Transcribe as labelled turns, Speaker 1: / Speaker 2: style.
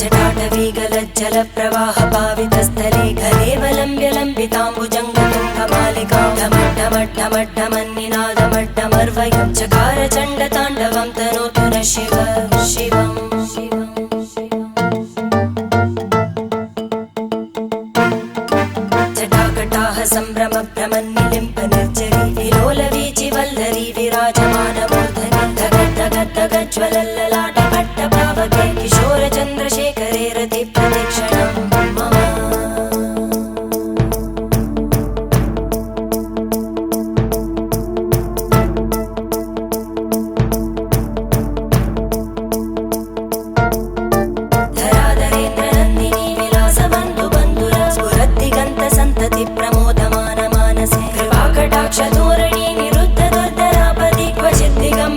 Speaker 1: जटाटवीगलज्जल प्रवाह पावितस्थले घरेवलम्ब्य लम्बिताम्बुजङ्गतुङ्गमालिकां ढमड्ढमड्ढमड्ढमन्निनादमड्ढमर्वयं चकार चण्डताण्डवं तनोतु न शिव शिवम् जटाकटाह सम्भ्रम भ्रमन्निलिम्प निर्जरी विलोलवीचि वल्लरी विराजमानमूर्धनि धगद्धगद्धगज्ज्वलल्ल